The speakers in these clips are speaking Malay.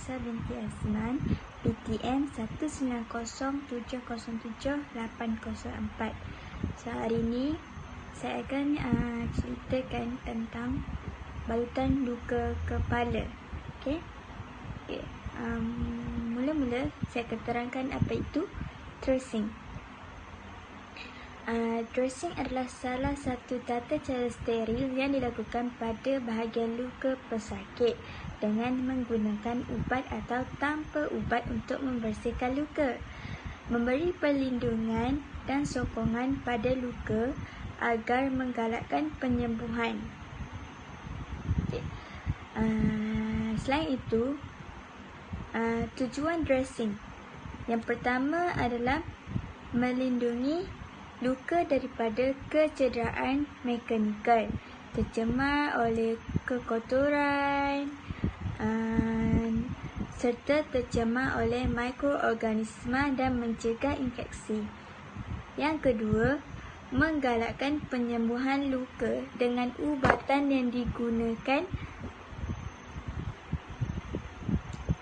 Nafisa binti Azman, PTM 190707804. So hari ni saya akan ceritakan tentang balutan luka kepala. Okey. Mula-mula saya akan terangkan apa itu tracing. Dressing adalah salah satu tata cara steril yang dilakukan pada bahagian luka pesakit dengan menggunakan ubat atau tanpa ubat untuk membersihkan luka, memberi perlindungan dan sokongan pada luka agar menggalakkan penyembuhan. Selain itu, tujuan dressing yang pertama adalah melindungi luka daripada kecederaan mekanikal, tercemar oleh kekotoran, serta tercemar oleh mikroorganisma dan mencegah infeksi. Yang kedua, menggalakkan penyembuhan luka dengan ubatan yang digunakan.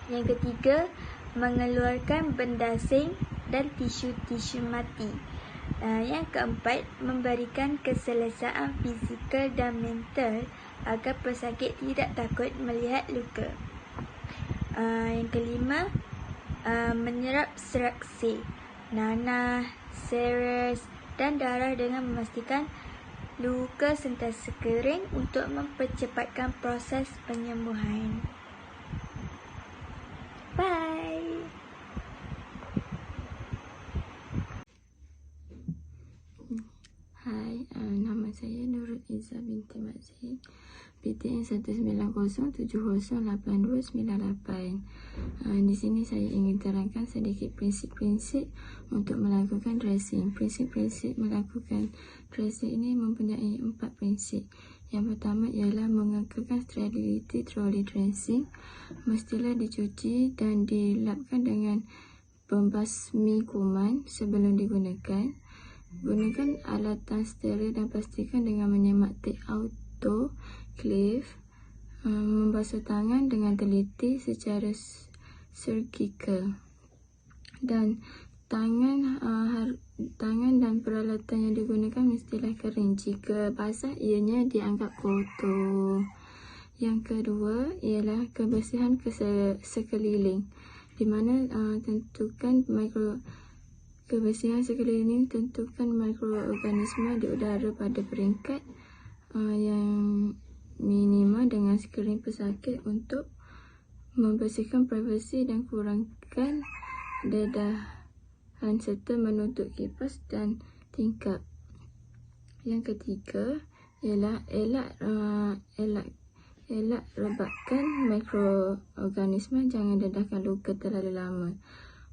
Yang ketiga, mengeluarkan benda asing dan tisu-tisu mati. Yang keempat, memberikan keselesaan fizikal dan mental agar pesakit tidak takut melihat luka. Yang kelima, menyerap serat C, nanah, seres dan darah dengan memastikan luka sentiasa kering untuk mempercepatkan proses penyembuhan. Bye. Hai, nama saya Nurul Izzah binti Mak Zain, PTN 190708298. Di sini saya ingin terangkan sedikit prinsip-prinsip untuk melakukan dressing. Prinsip-prinsip melakukan dressing ini mempunyai 4 prinsip. Yang pertama ialah mengekalkan sterility troli dressing. Mestilah dicuci dan dilapkan dengan pembasmi kuman sebelum digunakan. Gunakan alatan steril dan pastikan dengan menyemak tip autoclave. Membasuh tangan dengan teliti secara surgical. Dan tangan dan peralatan yang digunakan mestilah kering. Jika basah, ianya dianggap kotor. Yang kedua ialah kebersihan sekeliling, di mana kebersihan sekeliling tentukan mikroorganisma di udara pada peringkat yang minima dengan skrin pesakit untuk membersihkan privasi dan kurangkan dedahan serta menutup kipas dan tingkap. Yang ketiga ialah elak rebakkan mikroorganisma, jangan dedahkan luka terlalu lama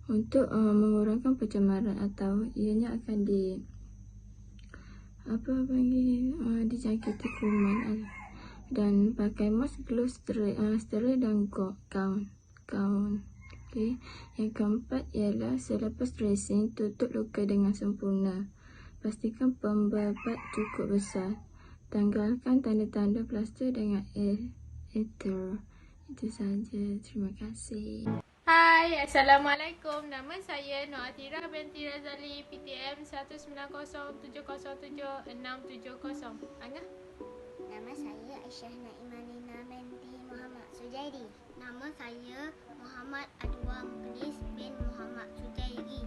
untuk mengurangkan pencemaran atau ianya akan dijangkiti kuman. Dan pakai mask, gloves steril dan gaun. Okay. Yang keempat ialah selepas dressing, tutup luka dengan sempurna. Pastikan pembebat cukup besar. Tanggalkan tanda-tanda plaster dengan ether. Itu saja. Terima kasih. Hai, Assalamualaikum. Nama saya Nur Atira binti Razali, PTM 190707670. Angah? Nama saya Aisyah Naimanina binti Muhammad Sujairi. Nama saya Muhammad Adwa Muklis bin Muhammad Sujairi.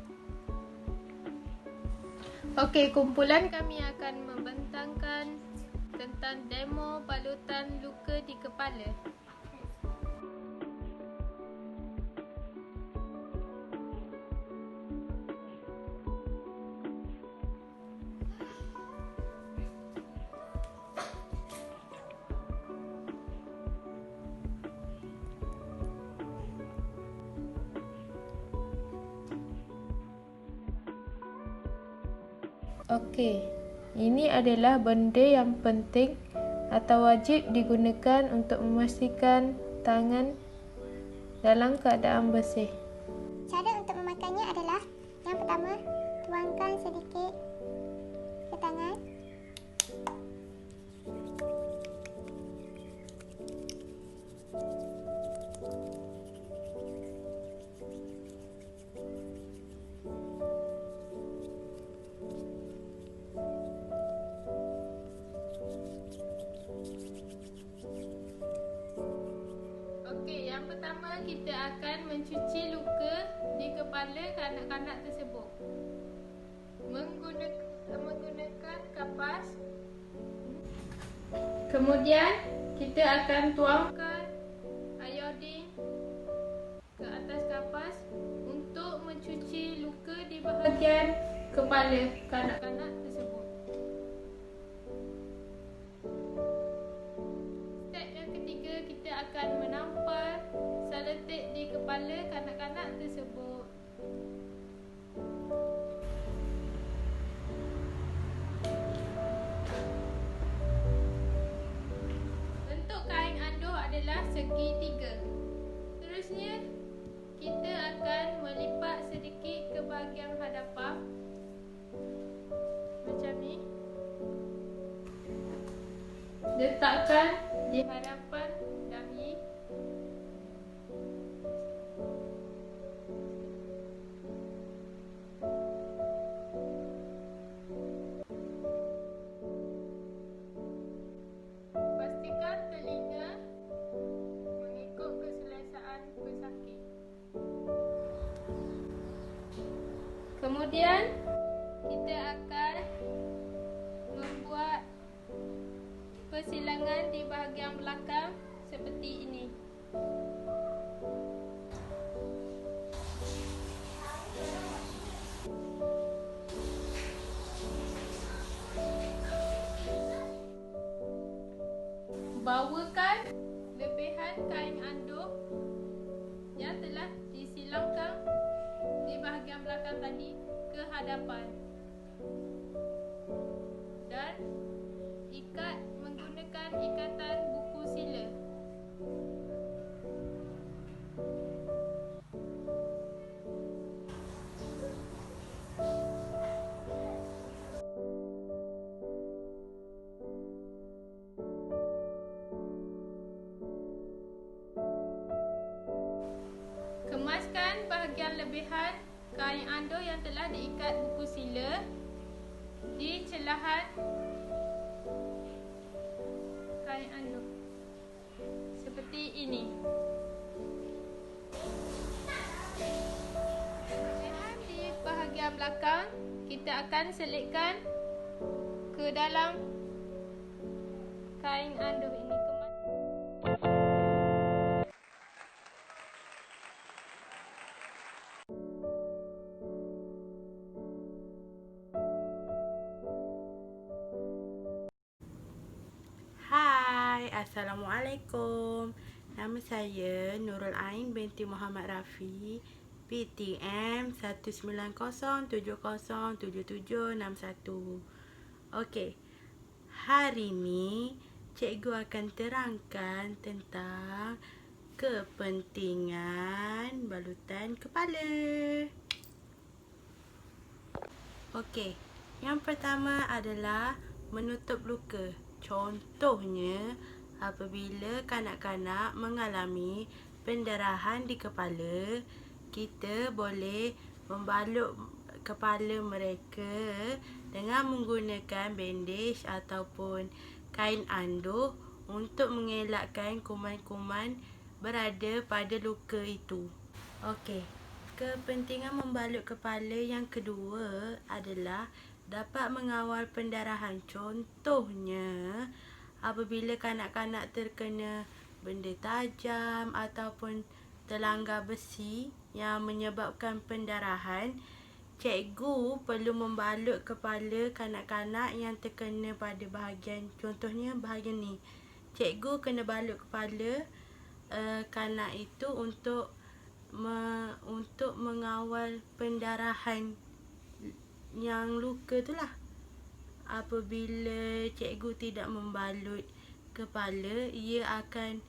Okey, kumpulan kami akan membentangkan tentang demo balutan luka di kepala. Okey, ini adalah benda yang penting atau wajib digunakan untuk memastikan tangan dalam keadaan bersih. Cara untuk memakannya adalah yang pertama, tuangkan sedikit ke tangan. kita akan mencuci luka di kepala kanak-kanak tersebut. Menggunakan kapas. Kemudian kita akan tuangkan iodin ke atas kapas untuk mencuci luka di bahagian kepala kanak-kanak tersebut. Step yang ketiga, kita akan menampar seletik di kepala kanak-kanak tersebut. Bentuk kain anduh adalah segitiga. Seterusnya, kita akan melipat sedikit ke bahagian hadapan macam ni. Letakkan di hadapan dahi. Pastikan telinga mengikut keselesaan pesakit. Kemudian kita akan membuat persilangan di bahagian belakang seperti ini. Bawakan lebihan kain anduh yang telah disilangkan di bahagian belakang tadi ke hadapan dan ikat menggunakan ikatan buku sila. Kemaskan bahagian lebihan kain anduh yang telah diikat buku sila di celahan kain anduh seperti ini. Lebihan di bahagian belakang kita akan selitkan ke dalam kain anduh ini. Hai, Assalamualaikum. Nama saya Nurul Ain binti Muhammad Rafi, PTM 190707761. Okey. Hari ni cikgu akan terangkan tentang kepentingan balutan kepala. Okey. Yang pertama adalah menutup luka. Contohnya, apabila kanak-kanak mengalami pendarahan di kepala, kita boleh membalut kepala mereka dengan menggunakan bandage ataupun kain anduh untuk mengelakkan kuman-kuman berada pada luka itu. Okey, kepentingan membalut kepala yang kedua adalah dapat mengawal pendarahan. Contohnya, apabila kanak-kanak terkena benda tajam ataupun terlanggar besi yang menyebabkan pendarahan, cikgu perlu membalut kepala kanak-kanak yang terkena pada bahagian, contohnya bahagian ni. Cikgu kena balut kepala kanak itu untuk mengawal pendarahan yang luka tu lah. Apabila cikgu tidak membalut kepala, ia akan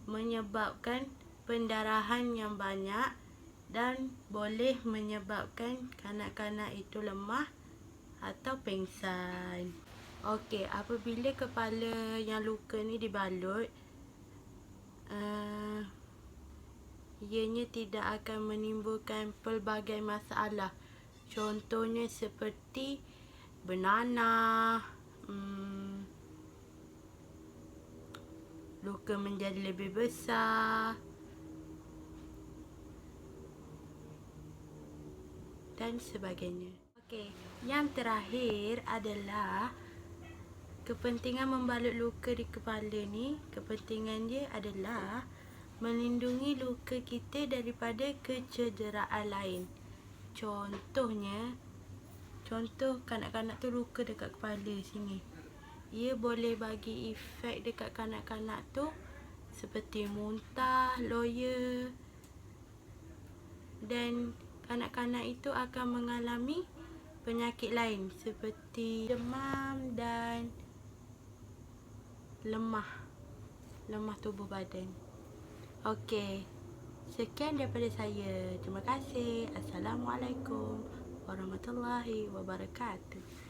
menyebabkan pendarahan yang banyak dan boleh menyebabkan kanak-kanak itu lemah atau pengsan. Okey, apabila kepala yang luka ni dibalut, ianya tidak akan menimbulkan pelbagai masalah. Contohnya seperti bernanah, luka menjadi lebih besar, dan sebagainya. Okey, yang terakhir adalah kepentingan membalut luka di kepala ni. Kepentingan dia adalah melindungi luka kita daripada kecederaan lain. Contoh kanak-kanak tu luka dekat kepala sini. Ia boleh bagi efek dekat kanak-kanak tu seperti muntah, loya, dan kanak-kanak itu akan mengalami penyakit lain seperti demam dan lemah tubuh badan. Okey, sekian daripada saya. Terima kasih. Assalamualaikum warahmatullahi wabarakatuh.